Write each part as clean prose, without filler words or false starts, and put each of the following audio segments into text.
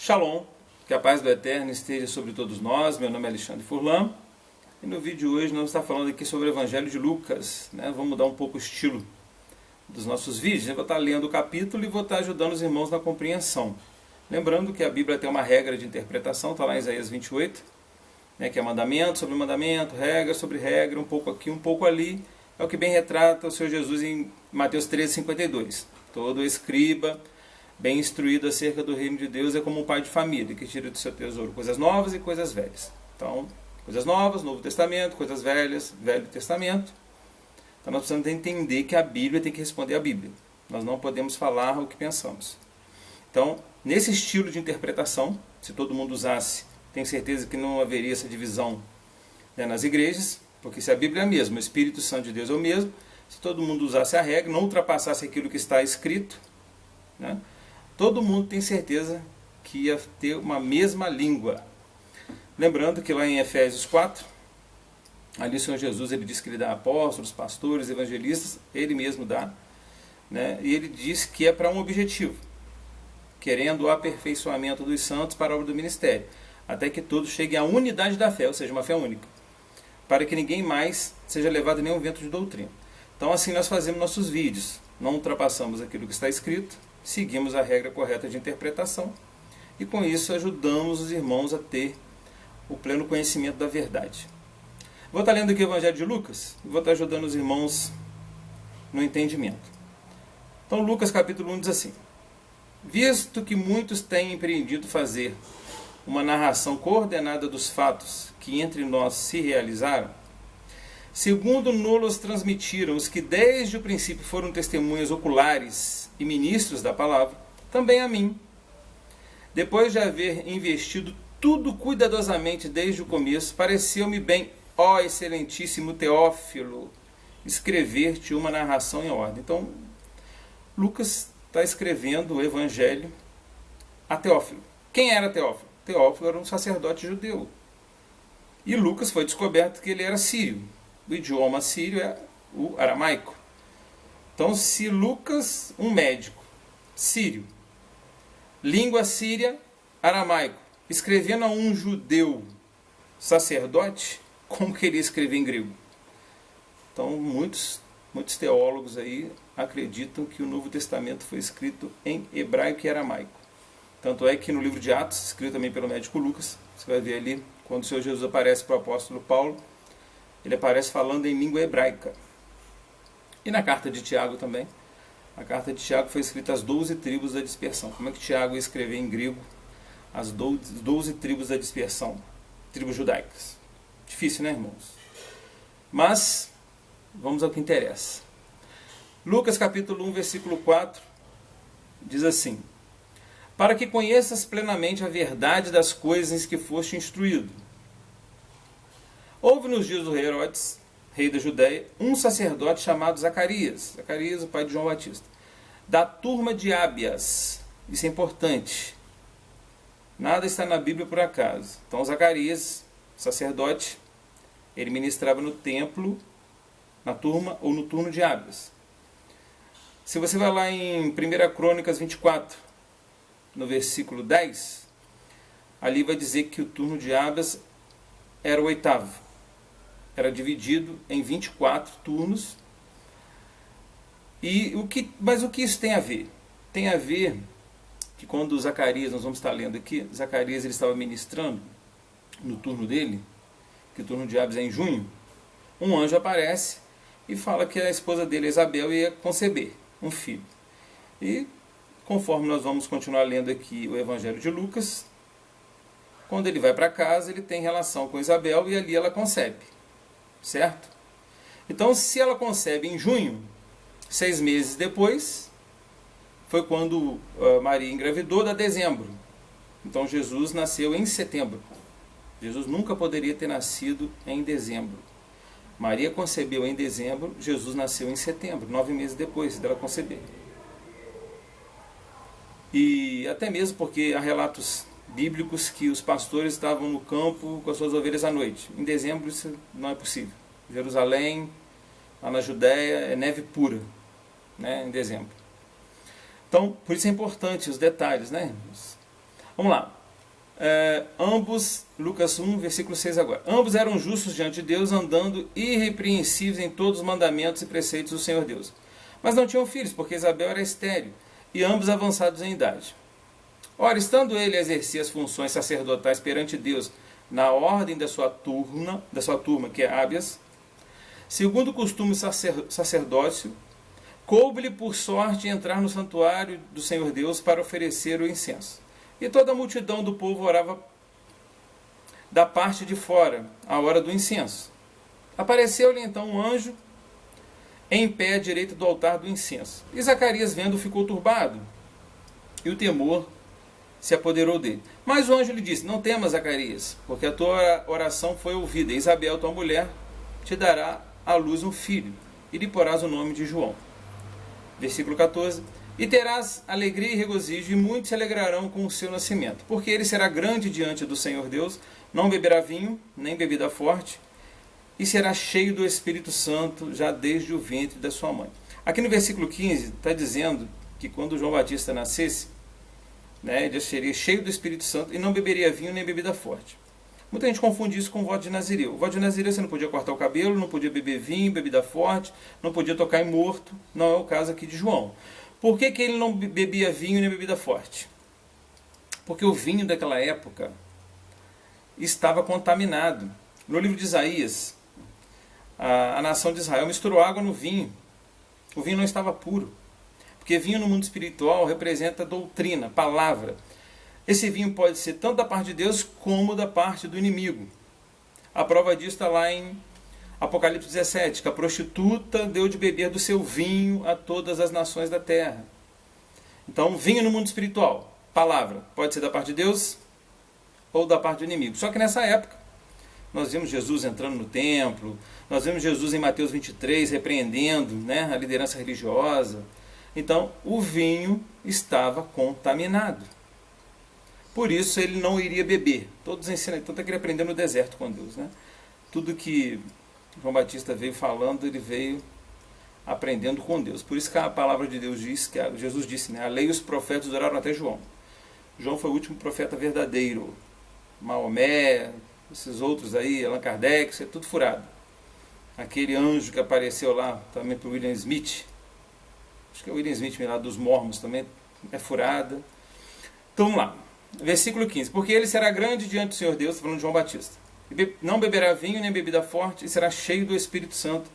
Shalom, que a paz do Eterno esteja sobre todos nós. Meu nome é Alexandre Furlan e no vídeo de hoje nós vamos estar falando aqui sobre o Evangelho de Lucas, né? Vamos mudar um pouco o estilo dos nossos vídeos. Eu vou estar lendo o capítulo e vou estar ajudando os irmãos na compreensão. Lembrando que a Bíblia tem uma regra de interpretação, está lá em Isaías 28, né? Que é mandamento sobre mandamento, regra sobre regra, um pouco aqui, um pouco ali. É o que bem retrata o Senhor Jesus em Mateus 13:52. Todo escriba bem instruído acerca do reino de Deus é como um pai de família, que tira do seu tesouro coisas novas e coisas velhas. Então, coisas novas, Novo Testamento, coisas velhas, Velho Testamento. Então nós precisamos entender que a Bíblia tem que responder à Bíblia. Nós não podemos falar o que pensamos. Então, nesse estilo de interpretação, se todo mundo usasse, tenho certeza que não haveria essa divisão, né, nas igrejas, porque se a Bíblia é a mesma, o Espírito Santo de Deus é o mesmo, se todo mundo usasse a regra, não ultrapassasse aquilo que está escrito, né, todo mundo tem certeza que ia ter uma mesma língua. Lembrando que lá em Efésios 4, ali o Senhor Jesus ele diz que ele dá apóstolos, pastores, evangelistas, ele mesmo dá, né? E ele diz que é para um objetivo, querendo o aperfeiçoamento dos santos para a obra do ministério, até que todos cheguem à unidade da fé, ou seja, uma fé única, para que ninguém mais seja levado a nenhum vento de doutrina. Então assim nós fazemos nossos vídeos, não ultrapassamos aquilo que está escrito, seguimos a regra correta de interpretação e com isso ajudamos os irmãos a ter o pleno conhecimento da verdade. Vou estar lendo aqui o Evangelho de Lucas e vou estar ajudando os irmãos no entendimento. Então Lucas capítulo 1 diz assim: visto que muitos têm empreendido fazer uma narração coordenada dos fatos que entre nós se realizaram, segundo nos transmitiram os que desde o princípio foram testemunhas oculares e ministros da palavra, também a mim, depois de haver investido tudo cuidadosamente desde o começo, pareceu-me bem, ó excelentíssimo Teófilo, escrever-te uma narração em ordem. Então, Lucas está escrevendo o Evangelho a Teófilo. Quem era Teófilo? Teófilo era um sacerdote judeu. E Lucas foi descoberto que ele era sírio. O idioma sírio é o aramaico. Então, se Lucas, um médico sírio, língua síria, aramaico, escrevendo a um judeu sacerdote, como que ele ia escrever em grego? Então, muitos teólogos aí acreditam que o Novo Testamento foi escrito em hebraico e aramaico. Tanto é que no livro de Atos, escrito também pelo médico Lucas, você vai ver ali, quando o Senhor Jesus aparece para o apóstolo Paulo, ele aparece falando em língua hebraica. E na carta de Tiago também. A carta de Tiago foi escrita às 12 tribos da dispersão. Como é que Tiago ia escrever em grego as 12 tribos da dispersão? Tribos judaicas. Difícil, né, irmãos? Mas, vamos ao que interessa. Lucas capítulo 1, versículo 4, diz assim: para que conheças plenamente a verdade das coisas em que foste instruído. Houve nos dias do rei Herodes, rei da Judéia, um sacerdote chamado Zacarias, o pai de João Batista, da turma de Ábias. Isso é importante. Nada está na Bíblia por acaso. Então Zacarias, sacerdote, ele ministrava no templo, na turma ou no turno de Ábias. Se você vai lá em 1 Crônicas 24, no versículo 10, ali vai dizer que o turno de Ábias era o 8º. Era dividido em 24 turnos. Mas o que isso tem a ver? Tem a ver que quando Zacarias, nós vamos estar lendo aqui, Zacarias ele estava ministrando no turno dele, que o turno de Ábias é em junho, um anjo aparece e fala que a esposa dele, Isabel, ia conceber um filho. E conforme nós vamos continuar lendo aqui o Evangelho de Lucas, quando ele vai para casa, ele tem relação com Isabel e ali ela concebe. Certo? Então, se ela concebe em junho, 6 meses depois, foi quando Maria engravidou, dá dezembro. Então, Jesus nasceu em setembro. Jesus nunca poderia ter nascido em dezembro. Maria concebeu em dezembro, Jesus nasceu em setembro, 9 meses depois dela conceber. E até mesmo porque há relatos bíblicos que os pastores estavam no campo com as suas ovelhas à noite. Em dezembro isso não é possível. Jerusalém, lá na Judéia, é neve pura, né, em dezembro. Então, por isso é importante os detalhes, né? Vamos lá. ambos, Lucas 1, versículo 6 agora. Ambos eram justos diante de Deus, andando irrepreensíveis em todos os mandamentos e preceitos do Senhor Deus. Mas não tinham filhos, porque Isabel era estéril, e ambos avançados em idade. Ora, estando ele a exercer as funções sacerdotais perante Deus, na ordem da sua turma, que é Ábias, segundo o costume sacerdócio, coube-lhe por sorte entrar no santuário do Senhor Deus para oferecer o incenso. E toda a multidão do povo orava da parte de fora, à hora do incenso. Apareceu-lhe então um anjo em pé à direita do altar do incenso. E Zacarias, vendo, ficou turbado, e o temor se apoderou dele. Mas o anjo lhe disse: não temas, Zacarias, porque a tua oração foi ouvida. Isabel, tua mulher, te dará à luz um filho, e lhe porás o nome de João. Versículo 14. E terás alegria e regozijo, e muitos se alegrarão com o seu nascimento, porque ele será grande diante do Senhor Deus, não beberá vinho, nem bebida forte, e será cheio do Espírito Santo, já desde o ventre da sua mãe. Aqui no versículo 15, está dizendo que quando João Batista nascesse, ele seria cheio do Espírito Santo e não beberia vinho nem bebida forte. Muita gente confunde isso com o voto de Nazireu. O voto de Nazireu você não podia cortar o cabelo, não podia beber vinho, bebida forte, não podia tocar em morto. Não é o caso aqui de João. Por que ele não bebia vinho nem bebida forte? Porque o vinho daquela época estava contaminado. No livro de Isaías, a nação de Israel misturou água no vinho. O vinho não estava puro. Porque vinho no mundo espiritual representa doutrina, palavra. Esse vinho pode ser tanto da parte de Deus como da parte do inimigo. A prova disso está lá em Apocalipse 17, que a prostituta deu de beber do seu vinho a todas as nações da terra. Então, vinho no mundo espiritual, palavra, pode ser da parte de Deus ou da parte do inimigo. Só que nessa época, nós vimos Jesus entrando no templo, nós vimos Jesus em Mateus 23 repreendendo a liderança religiosa. Então, o vinho estava contaminado. Por isso, ele não iria beber. Todos ensinam, tanto é que ele aprendeu no deserto com Deus. Tudo que João Batista veio falando, ele veio aprendendo com Deus. Por isso que a palavra de Deus diz, que Jesus disse, a lei e os profetas duraram até João. João foi o último profeta verdadeiro. Maomé, esses outros aí, Allan Kardec, isso é tudo furado. Aquele anjo que apareceu lá também para o William Smith, acho que é o William Smith lá dos Mormons também, é furada. Então vamos lá, versículo 15. Porque ele será grande diante do Senhor Deus, falando de João Batista. Não beberá vinho nem bebida forte, e será cheio do Espírito Santo,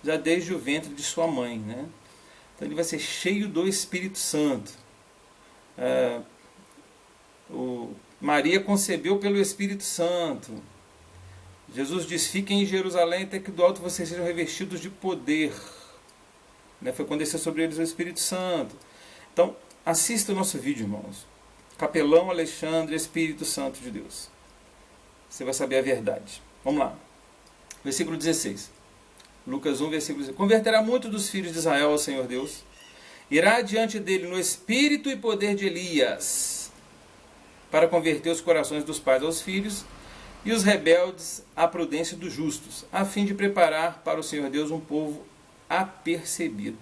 já desde o ventre de sua mãe. Então ele vai ser cheio do Espírito Santo. Maria concebeu pelo Espírito Santo. Jesus diz: fiquem em Jerusalém até que do alto vocês sejam revestidos de poder. Foi quando desceu sobre eles o Espírito Santo. Então, assista o nosso vídeo, irmãos. Capelão Alexandre, Espírito Santo de Deus. Você vai saber a verdade. Vamos lá. Versículo 16. Lucas 1, versículo 16. Converterá muitos dos filhos de Israel ao Senhor Deus. Irá diante dele no espírito e poder de Elias, para converter os corações dos pais aos filhos e os rebeldes à prudência dos justos, a fim de preparar para o Senhor Deus um povo apercebido.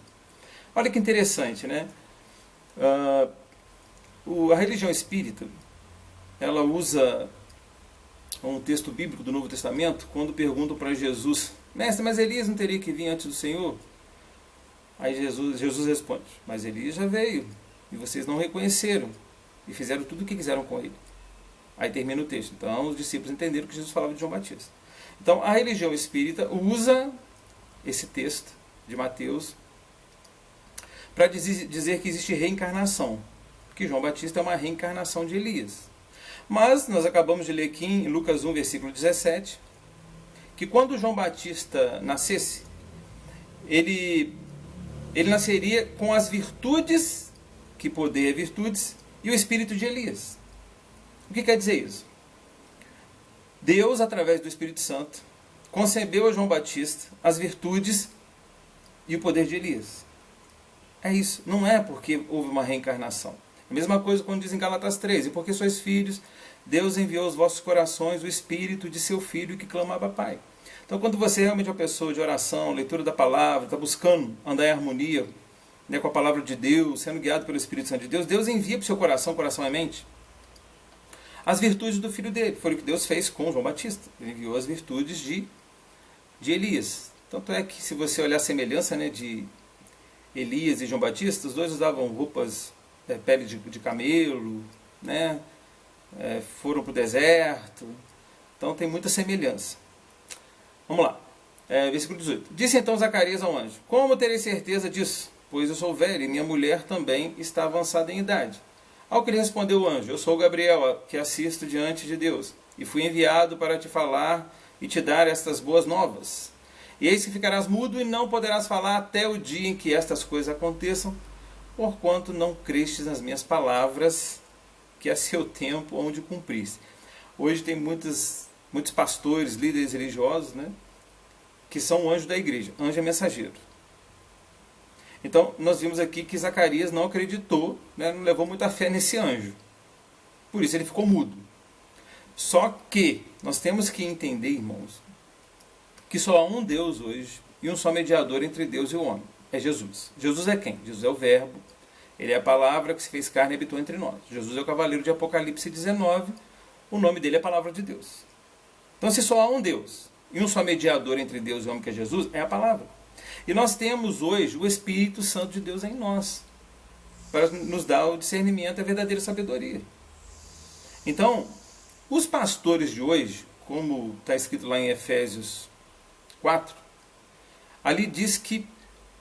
Olha que interessante, a religião espírita, ela usa um texto bíblico do Novo Testamento, quando perguntam para Jesus: mestre, mas Elias não teria que vir antes do Senhor? Aí Jesus responde: mas Elias já veio, e vocês não reconheceram, e fizeram tudo o que quiseram com ele. Aí termina o texto. Então os discípulos entenderam que Jesus falava de João Batista. Então a religião espírita usa esse texto de Mateus para dizer que existe reencarnação, que João Batista é uma reencarnação de Elias. Mas nós acabamos de ler aqui em Lucas 1, versículo 17, que quando João Batista nascesse, ele nasceria com as virtudes, que poder é virtudes, e o espírito de Elias. O que quer dizer isso? Deus, através do Espírito Santo, concebeu a João Batista as virtudes e o poder de Elias. É isso. Não é porque houve uma reencarnação. A mesma coisa quando diz em Gálatas 13: porque sois filhos, Deus enviou aos vossos corações o Espírito de seu Filho que clamava Pai. Então, quando você realmente é uma pessoa de oração, leitura da palavra, está buscando andar em harmonia com a palavra de Deus, sendo guiado pelo Espírito Santo de Deus, Deus envia para o seu coração, coração é mente, as virtudes do filho dele. Foi o que Deus fez com João Batista. Ele enviou as virtudes de Elias. Tanto é que, se você olhar a semelhança, né, de Elias e João Batista, os dois usavam roupas, pele de camelo, né, foram para o deserto. Então tem muita semelhança. Vamos lá. Versículo 18. Disse então Zacarias ao anjo: como terei certeza disso? Pois eu sou velho e minha mulher também está avançada em idade. Ao que lhe respondeu o anjo: eu sou Gabriel, que assisto diante de Deus, e fui enviado para te falar e te dar estas boas novas. E eis que ficarás mudo e não poderás falar até o dia em que estas coisas aconteçam, porquanto não crestes nas minhas palavras, que a seu tempo hão de cumprir-se. Hoje tem muitos pastores, líderes religiosos, né, que são anjos da igreja. Anjo é mensageiro. Então, nós vimos aqui que Zacarias não acreditou, né, não levou muita fé nesse anjo. Por isso ele ficou mudo. Só que nós temos que entender, irmãos, que só há um Deus hoje e um só mediador entre Deus e o homem. É Jesus. Jesus é quem? Jesus é o Verbo. Ele é a palavra que se fez carne e habitou entre nós. Jesus é o cavaleiro de Apocalipse 19. O nome dele é a palavra de Deus. Então, se só há um Deus e um só mediador entre Deus e o homem, que é Jesus, é a palavra. E nós temos hoje o Espírito Santo de Deus em nós, para nos dar o discernimento e a verdadeira sabedoria. Então, os pastores de hoje, como está escrito lá em Efésios 4, ali diz que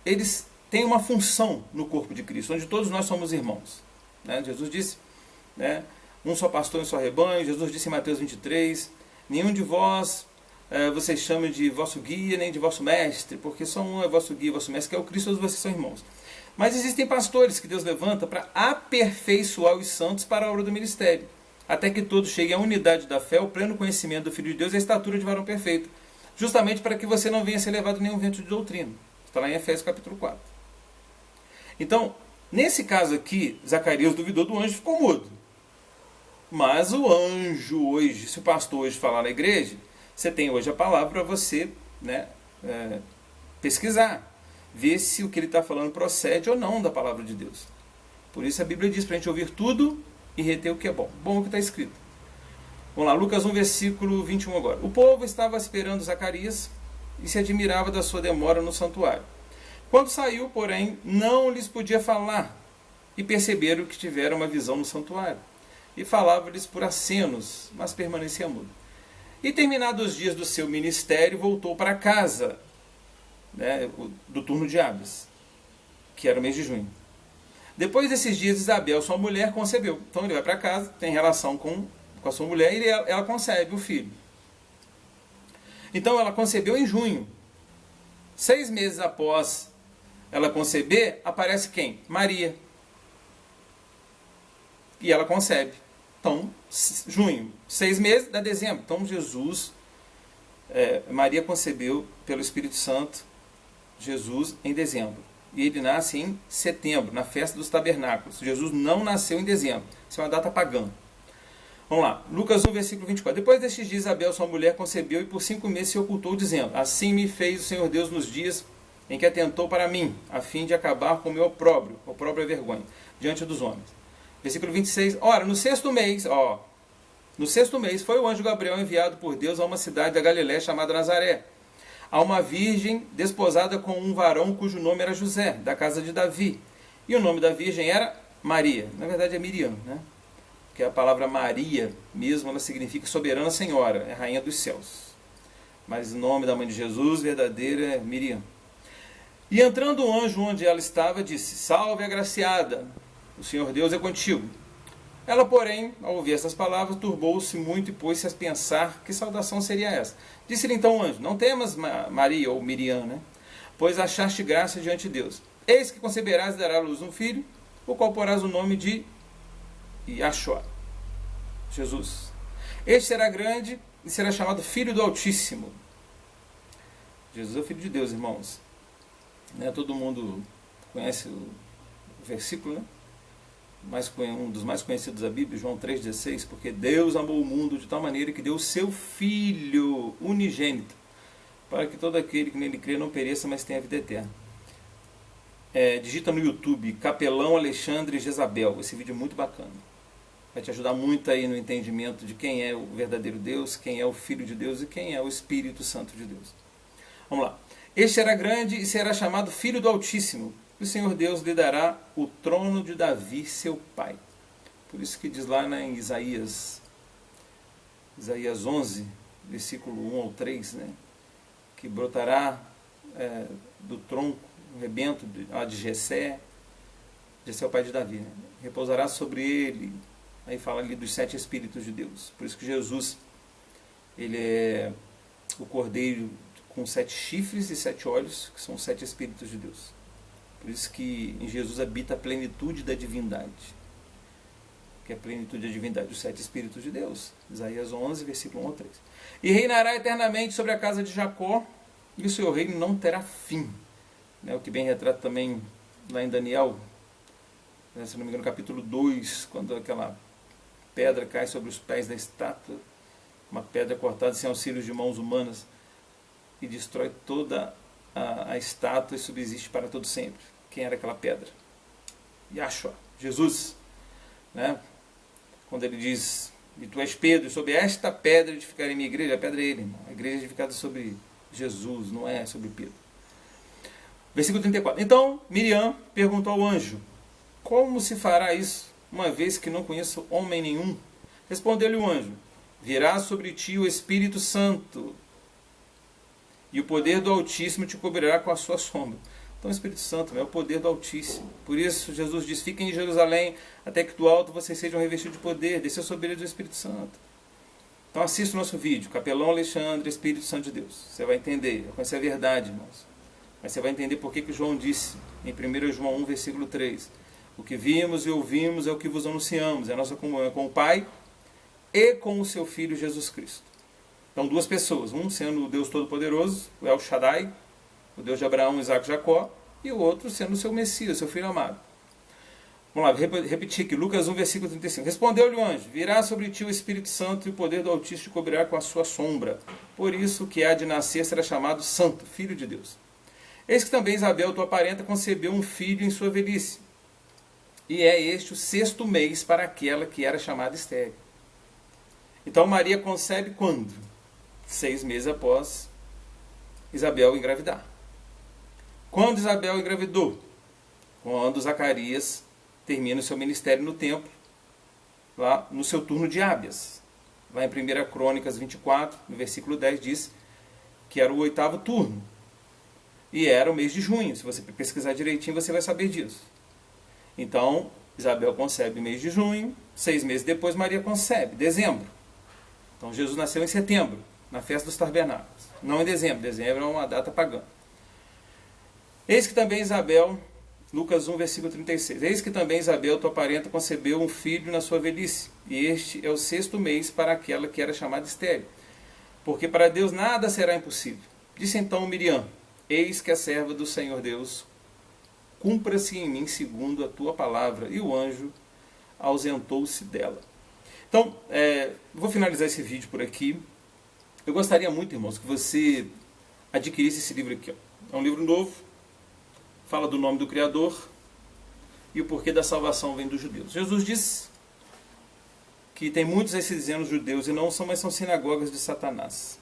eles têm uma função no corpo de Cristo, onde todos nós somos irmãos. Né? Jesus disse, né, um só pastor e um só rebanho. Jesus disse em Mateus 23, nenhum de vós vocês chamam de vosso guia, nem de vosso mestre, porque só um é vosso guia e vosso mestre, que é o Cristo, todos vocês são irmãos. Mas existem pastores que Deus levanta para aperfeiçoar os santos para a obra do ministério, até que todos cheguem à unidade da fé, ao pleno conhecimento do Filho de Deus e à estatura de varão perfeito, justamente para que você não venha ser levado em nenhum vento de doutrina. Está lá em Efésios capítulo 4. Então, nesse caso aqui, Zacarias duvidou do anjo e ficou mudo. Mas o anjo hoje, se o pastor hoje falar na igreja, você tem hoje a palavra para você, né, pesquisar, ver se o que ele está falando procede ou não da palavra de Deus. Por isso a Bíblia diz para a gente ouvir tudo e reter o que é bom. Bom o que está escrito. Vamos lá, Lucas 1, versículo 21 agora. O povo estava esperando Zacarias e se admirava da sua demora no santuário. Quando saiu, porém, não lhes podia falar, e perceberam que tiveram uma visão no santuário. E falava-lhes por acenos, mas permanecia mudo. E terminados os dias do seu ministério, voltou para casa, né, do turno de Abis, que era o mês de junho. Depois desses dias, Isabel, sua mulher, concebeu. Então ele vai para casa, tem relação com a sua mulher, e ela concebe o filho. Então ela concebeu em junho. 6 meses após ela conceber, aparece quem? Maria. E ela concebe. Então, junho, 6 meses, dá dezembro. Então Jesus, Maria concebeu pelo Espírito Santo Jesus em dezembro. E ele nasce em setembro, na festa dos tabernáculos. Jesus não nasceu em dezembro. Isso é uma data pagã. Vamos lá, Lucas 1, versículo 24. Depois destes dias, Isabel, sua mulher, concebeu e por 5 meses se ocultou, dizendo: assim me fez o Senhor Deus nos dias em que atentou para mim, a fim de acabar com o meu opróbrio. Opróbrio é vergonha, diante dos homens. Versículo 26. Ora, no sexto mês foi o anjo Gabriel enviado por Deus a uma cidade da Galiléia chamada Nazaré, a uma virgem desposada com um varão cujo nome era José, da casa de Davi. E o nome da virgem era Maria. Na verdade é Miriam, né? Porque a palavra Maria mesmo, ela significa soberana senhora, é rainha dos céus. Mas o nome da mãe de Jesus verdadeiro é Miriam. E entrando o anjo onde ela estava, disse: salve, agraciada, o Senhor Deus é contigo. Ela, porém, ao ouvir essas palavras, turbou-se muito e pôs-se a pensar que saudação seria essa. Disse-lhe então o anjo: não temas, Maria, ou Miriam, né? Pois achaste graça diante de Deus. Eis que conceberás e darás à luz um filho, o qual porás o nome de Yahshua, Jesus. Este será grande e será chamado Filho do Altíssimo. Jesus é o Filho de Deus, irmãos. Né? Todo mundo conhece o versículo, né? Um dos mais conhecidos da Bíblia, João 3,16, porque Deus amou o mundo de tal maneira que deu o seu Filho unigênito, para que todo aquele que nele crê não pereça, mas tenha vida eterna. Digita no YouTube, Capelão Alexandre Jezabel, esse vídeo é muito bacana. vai te ajudar muito aí no entendimento de quem é o verdadeiro Deus, quem é o Filho de Deus e quem é o Espírito Santo de Deus. Vamos lá. Este será grande e será chamado Filho do Altíssimo. E o Senhor Deus lhe dará o trono de Davi, seu pai. Por isso que diz lá em Isaías 11, versículo 1 ao 3, né, que brotará do tronco, o rebento de Jessé. Jessé é o pai de Davi, né? Repousará sobre ele. Aí fala ali dos 7 Espíritos de Deus. Por isso que Jesus, ele é o cordeiro com 7 chifres e 7 olhos, que são os 7 Espíritos de Deus. Por isso que em Jesus habita a plenitude da divindade. Que é a plenitude da divindade, os 7 Espíritos de Deus. Isaías 11, versículo 1 ao 3. E reinará eternamente sobre a casa de Jacó, e o seu reino não terá fim. O que bem retrata também lá em Daniel, se não me engano, no capítulo 2, quando aquela pedra cai sobre os pés da estátua, uma pedra cortada sem auxílios de mãos humanas, e destrói toda a estátua e subsiste para todo sempre. Quem era aquela pedra? Yahshua, Jesus, né? Quando ele diz, e tu és Pedro, sobre esta pedra edificarei minha igreja. A pedra é ele, irmão. A igreja é edificada sobre Jesus, não é sobre Pedro. Versículo 34. Então Miriam perguntou ao anjo, como se fará isso, uma vez que não conheço homem nenhum? Respondeu-lhe o anjo, virá sobre ti o Espírito Santo, e o poder do Altíssimo te cobrirá com a sua sombra. Então o Espírito Santo é o poder do Altíssimo. Por isso Jesus diz, fiquem em Jerusalém, até que do alto vocês sejam revestidos de poder, desceu sobre eles do Espírito Santo. Então assista o nosso vídeo, Capelão Alexandre, Espírito Santo de Deus. Você vai entender, vai conhecer a verdade, irmãos. Mas você vai entender por que João disse, em 1 João 1, versículo 3, o que vimos e ouvimos é o que vos anunciamos, é a nossa comunhão com o Pai e com o seu Filho Jesus Cristo. Então, 2 pessoas, um sendo o Deus Todo-Poderoso, o El Shaddai, o Deus de Abraão, Isaac e Jacó, e o outro sendo o seu Messias, seu Filho amado. Vamos lá, repetir aqui, Lucas 1, versículo 35. Respondeu-lhe o anjo, virá sobre ti o Espírito Santo e o poder do Altíssimo te cobrirá com a sua sombra. Por isso o que há de nascer será chamado Santo, Filho de Deus. Eis que também Isabel, tua parenta, concebeu um filho em sua velhice. E é este o 6º mês para aquela que era chamada estéril. Então Maria concebe quando? 6 meses após Isabel engravidar. Quando Isabel engravidou? Quando Zacarias termina o seu ministério no templo, lá no seu turno de Ábias. Lá em 1 Crônicas 24, no versículo 10, diz que era o 8º turno. E era o mês de junho. Se você pesquisar direitinho, você vai saber disso. Então, Isabel concebe no mês de junho, 6 meses depois Maria concebe, dezembro. Então Jesus nasceu em setembro, na festa dos tabernáculos. Não em dezembro, dezembro é uma data pagã. Eis que também Isabel, Lucas 1, versículo 36, eis que também Isabel, tua parenta, concebeu um filho na sua velhice, e este é o 6º mês para aquela que era chamada estéril. Porque para Deus nada será impossível. Disse então Miriam, eis que a serva do Senhor Deus, cumpra-se em mim segundo a tua palavra. E o anjo ausentou-se dela. Então, vou finalizar esse vídeo por aqui. Eu gostaria muito, irmãos, que você adquirisse esse livro aqui. É um livro novo, fala do nome do Criador e o porquê da salvação vem dos judeus. Jesus disse que tem muitos aí se dizendo judeus e não são, mas são sinagogas de Satanás.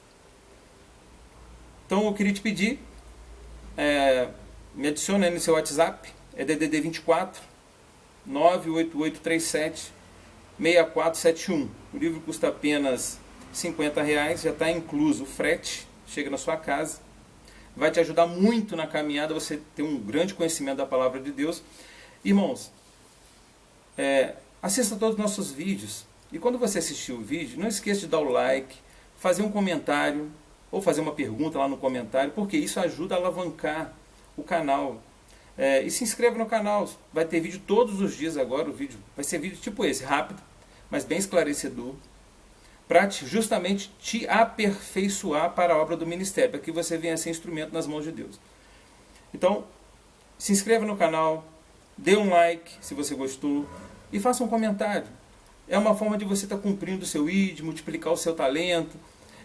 Então eu queria te pedir, me adicione aí no seu WhatsApp, é DDD 24 98837 6471. O livro custa apenas R$50, já está incluso o frete, chega na sua casa. Vai te ajudar muito na caminhada, você ter um grande conhecimento da palavra de Deus. Irmãos, assista todos os nossos vídeos. E quando você assistir o vídeo, não esqueça de dar o like, fazer um comentário, ou fazer uma pergunta lá no comentário, porque isso ajuda a alavancar o canal. E se inscreva no canal, vai ter vídeo todos os dias agora, o vídeo vai ser vídeo tipo esse, rápido, mas bem esclarecedor, para justamente te aperfeiçoar para a obra do ministério, para que você venha ser instrumento nas mãos de Deus. Então, se inscreva no canal, dê um like se você gostou, e faça um comentário. É uma forma de você estar cumprindo o seu ID, multiplicar o seu talento,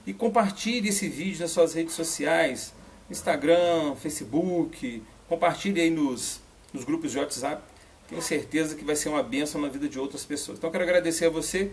e compartilhe esse vídeo nas suas redes sociais, Instagram, Facebook, compartilhe aí nos grupos de WhatsApp, tenho certeza que vai ser uma bênção na vida de outras pessoas. Então, quero agradecer a você